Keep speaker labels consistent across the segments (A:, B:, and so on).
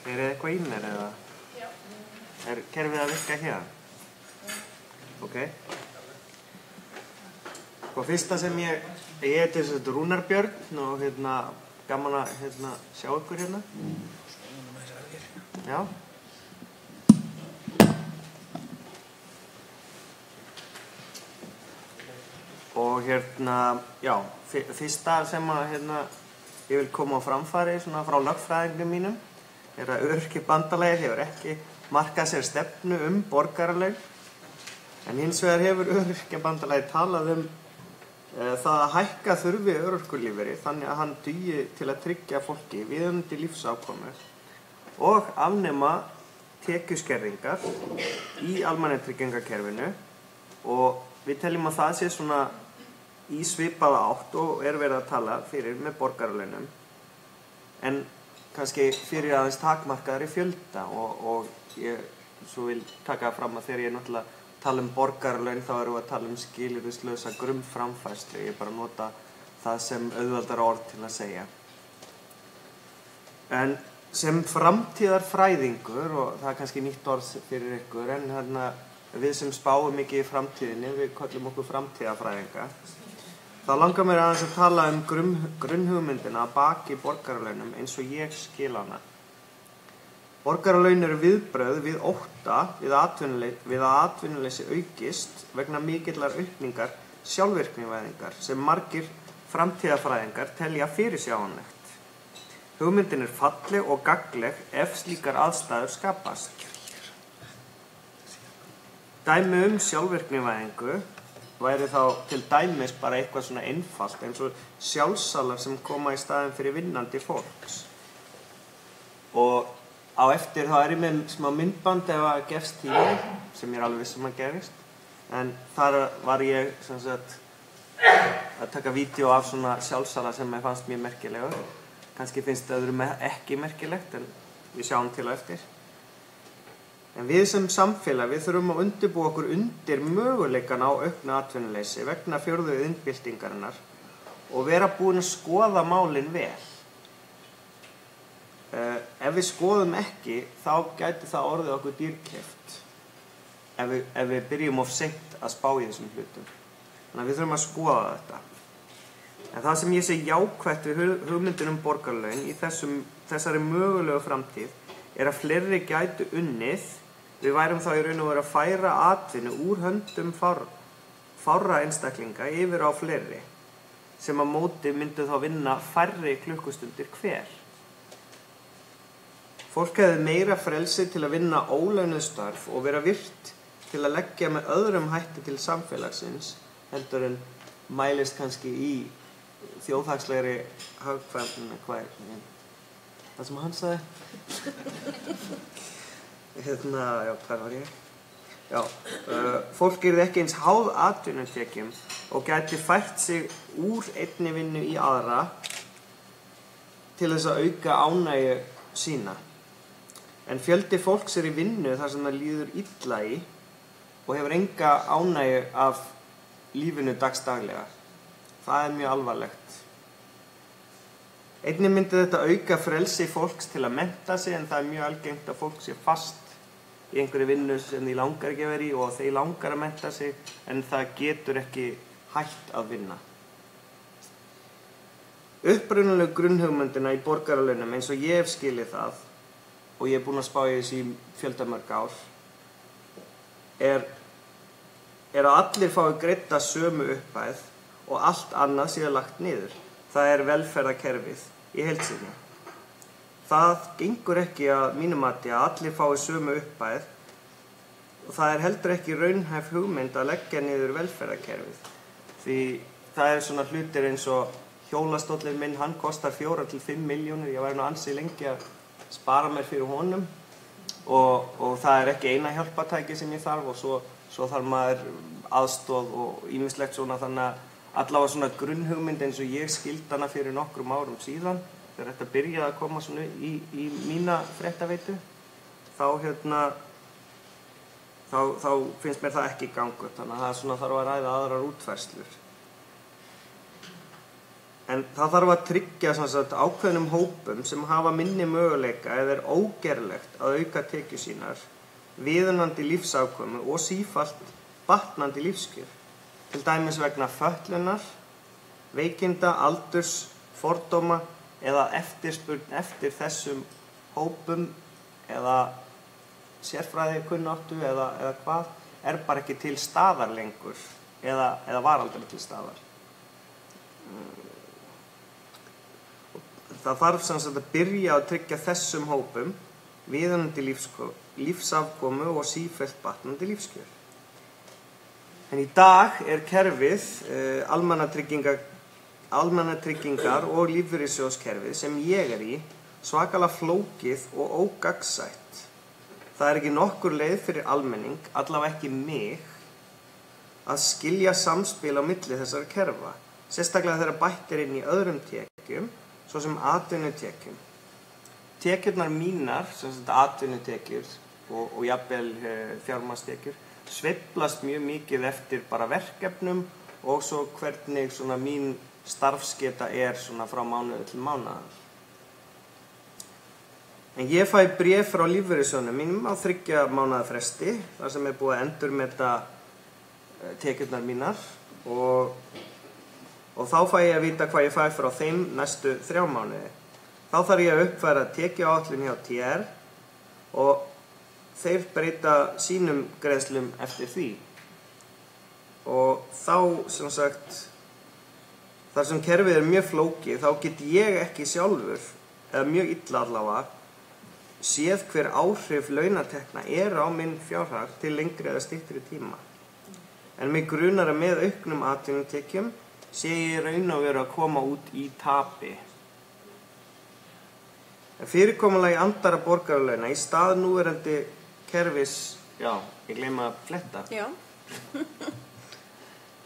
A: þið eitthvað í mér eða?
B: Já.
A: Kerfið að virka hér? Ok. Sko fyrsta sem ég heiti Rúnar Björn og gaman að sjá ykkur hérna. Já. Og já, fyrsta sem að ég vil koma á framfæri svona frá lögfræðingum mínum að Öryrkjabandalagið hefur ekki markað sér stefnu borgaralaun, en hins vegar hefur Öryrkjabandalagið talað það að hækka þurfi örorkulífeyri þannig að hann dugi til að tryggja fólki viðunandi lífsafkomu og afnema tekjuskerðingar í almannatryggingakerfinu, og við teljum að það sé svona í svipaða átt og verið að tala fyrir með borgaralaunum, en kannski fyrir aðeins takmarkaðri fjölda, og ég svo vil taka fram að þegar ég náttúrulega tala borgaralaun þá erum við að tala skilyrðislausa grunnframfærslu. Ég bara nota það sem auðveldara orð til að segja. En sem framtíðarfræðingur, og það kannski nýtt orð fyrir ykkur, en við sem spáum mikið í framtíðinni, við köllum okkur framtíðarfræðinga, þá langar mér aðeins að tala grunnhugmyndina að baki borgaralaunum eins og ég skil hana. Borgaralaun eru viðbrögð við ótta við að atvinnuleysi aukist vegna mikillar aukningar sjálfvirknivæðingar sem margir framtíðarfræðingar telja fyrirsjáanlegt. Hugmyndin falleg og gagnleg ef slíkar aðstæður skapast. Dæmi sjálfvirknivæðingu væri þá til dæmis bara eitthvað svona einfalt eins og sjálfsalar sem koma í staðinn fyrir vinnandi fólks. Og á eftir þá ég með smá myndband ef að gefst tími, sem ég alveg viss að gerist, en þar var ég sem sagt að taka vídeo af svona sjálfsala sem mér fannst mjög merkilegur. Kannski finnst öðrum ekki merkilegt, en við sjáum til á eftir. En við sem samfélag, við þurfum að undirbúa okkur undir möguleikana á auknu atvinnuleysi vegna 4. iðnbyltingarinnar og vera búin að skoða málin vel. Ef við skoðum ekki, þá gæti það orðið okkur dýrkeypt ef við byrjum of seint að spá í þessum hlutum. Þannig að við þurfum að skoða þetta. En það sem ég sé jákvætt við hugmyndin borgaralaun í þessari mögulegu framtíð að fleiri gætu unnið. Við værum þá í raun og veru að færa atvinnu úr höndum fárra einstaklinga yfir á fleiri, sem á móti myndu þá vinna færri klukkustundir hver. Fólk hefði meira frelsi til að vinna ólaunuð störf og vera virt til að leggja með öðrum hætti til samfélagsins heldur en mælist kannski í þjóðhagslegri hagkvæmni. Það sem hann sagði? Já, hvað var ég? Já, fólk yrði ekki eins háð atvinnutekjum og gæti fært sig úr einni vinnu í aðra til þess að auka ánægju sína. En fjöldi fólks í vinnu þar sem það líður illa í og hefur enga ánægju af lífinu dagsdaglega. Það mjög alvarlegt. Einnig myndi þetta auka frelsi fólks til að mennta sig, en það mjög algengt að fólk sé fast í einhverju vinnu sem því langar ekki að vera í og þeir langar að mennta sig, en það getur ekki hætt að vinna. Upprunalegu grunnhugmyndina í borgaralaunum eins og ég hef skilið það, og ég búin að spá í þessu í fjöldamörg ár, að allir fái greidda sömu upphæð og allt annað sé lagt niður. Það velferðarkerfið í heild sinni. Það gengur ekki að mínu mati að allir fái sömu upphæð og það heldur ekki raunhæf hugmynd að leggja niður velferðarkerfið. Því það svona hlutir eins og hjólastóllinn minn, hann kostar 4 til 5 milljónir. Ég væri ansi lengi að spara mér fyrir honum og það ekki eina hjálpartæki sem ég þarf, og svo þarf maður aðstoð og ýmislegt svona, þannig að allavega svona grunnhugmynd eins og ég skildi hana fyrir nokkrum árum síðan, þegar þetta byrjaði að koma svona í mína fréttaveitu, þá finnst mér það ekki gangur, þannig að það svona þarf að ræða aðrar útfærslur. En það þarf að tryggja ákveðnum hópum sem hafa minni möguleika eða ógerlegt að auka tekjur sínar, viðunandi lífsafkomu og sífellt batnandi lífskjör, til dæmis vegna fötlunar, veikinda, aldurs, fordóma eða eftirspurn eftir þessum hópum eða sérfræðikunnáttu eða hvað bara ekki til staðar lengur eða var aldrei til staðar. Það þarf að byrja að tryggja þessum hópum viðunandi lífsafkomu og sífellt batnandi lífskjör. En í dag kerfið almannatryggingar og lífeyrissjóðskerfið sem ég í svakalega flókið og ógagnsætt. Það ekki nokkur leið fyrir almenning, allavega ekki mig, að skilja samspil á milli þessara kerfa, sérstaklega þegar bætt inn í öðrum tekjum, svo sem atvinnutekjum. Tekjurnar mínar, atvinnutekjur og jafnvel fjármagnstekjur, sveiflast mjög mikið eftir bara verkefnum og svo hvernig mín starfsgeta frá mánuði til mánaðar. En ég fæ bréf frá lífeyrissjóðnum mínum á 3 mánaða fresti, þar sem búið að endurmeta tekjurnar mínar og þá fæ ég að vita hvað ég fæ frá þeim næstu 3 mánuði. Þá þarf ég að uppfæra tekjuáætlun hjá TR og þeir breyta sínum greiðslum eftir því. Og þá, þar sem kerfið mjög flókið, þá get ég ekki sjálfur, eða mjög illa allavega, séð hver áhrif launatekna á minn fjárhag til lengri eða styttri tíma. En mig grunar að með auknum atvinnutekjum sé ég raun og veru að koma út í tapi. Fyrirkomulagi andara borgaralauna í stað núverandi kerfis, ég gleyma að fletta.
B: Já.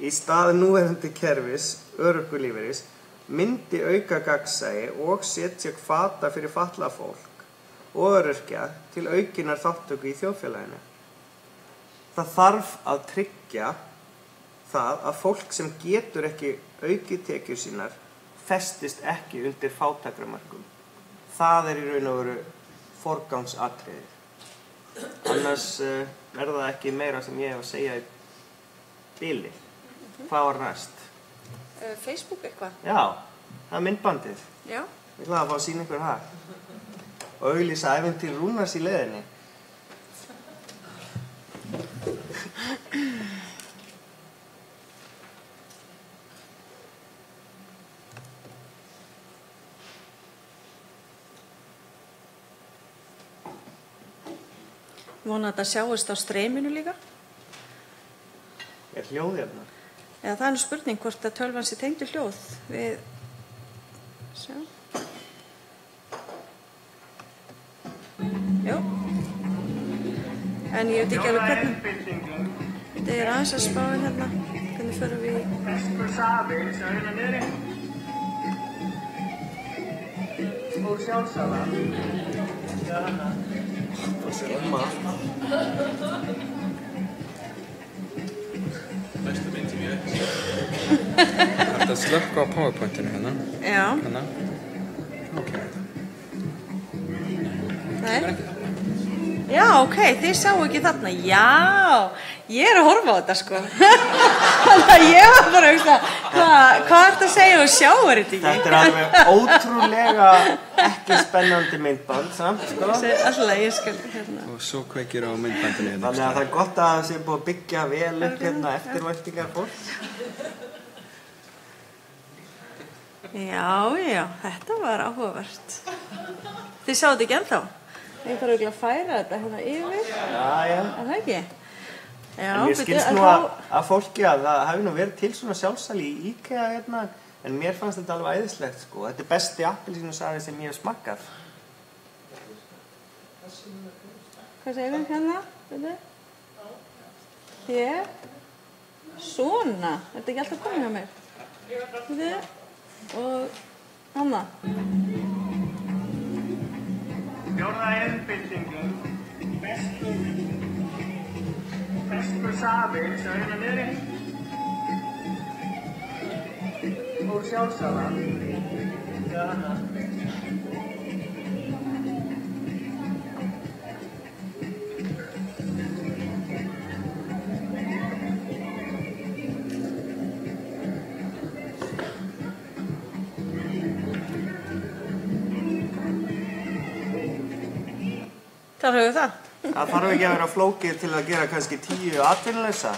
A: Í stað núverandi kerfis örorkulífeyris myndi auka gagnsæi og setja hvata fyrir fatlað fólk og öryrkja til aukinnar þátttöku í þjóðfélaginu. Það þarf að tryggja það að fólk sem getur ekki aukið tekjur sínar festist ekki undir fátækramörkum. Það í raun og veru forgangsatriði. Annars það ekki meira sem ég hef að segja í bili. Hvað var næst?
B: Facebook eitthvað?
A: Já, það myndbandið.
B: Já.
A: Ég ætla að fá að sýna ykkur það. Og auglýsa ævintýr Rúnars í leiðinni.
B: Vona að þetta sjáist á streyminu líka.
A: Hljóð hérna?
B: Eða það spurning hvort að tölvan sé tengd hljóð við... Sjá. Jó. En ég veit ekki alveg hvernig... Þetta aðeins að spá hérna. Hvernig förum við í...
A: Vestur safi, sjá hérna niðri. Og sjálfsala. Já, hérna. Það sé allt.
C: Næstu mynd sem ég Þetta slökka á PowerPointinu hérna.
B: Já.
C: Hérna. Ok.
B: Nei. Já, ok, þið sáu ekki þarna. Já, ég að horfa á þetta sko. Þannig að ég var bara að hugsa, hvað ertu að segja og sjáur þetta ekki?
A: Þetta alveg ótrúlega ekki spennandi myndband samt, sko.
B: Alltaf, ég skal hérna.
C: Og svo kveikir á myndbandinu hérna.
A: Þannig að það gott að það sé búið að byggja vel upp hérna eftirvæntingar fólk.
B: Já, þetta var áhugavert. Þið sáu þetta ekki ennþá? Ég þarf ekki að færa þetta hérna yfir.
A: Já.
B: Það ekki? Já,
A: en mér skilst nú að fólki að það hafi nú verið til svona sjálfsali í IKEA hérna, en mér fannst þetta alveg æðislegt sko. Þetta er besti appelsínusafi sem ég hef smakkað.
B: Hvað segir við hérna? Þetta? Hér? Svona? Þetta ekki alltaf komið hjá mér? Þetta? Og hana?
A: Fjórða innbyltingin, bestur safi, sjá hérna niðri. Og sjálfsala.
B: Þar höfum við það.
A: Það þarf ekki að vera flókið til að gera kannski 10 atvinnulausa.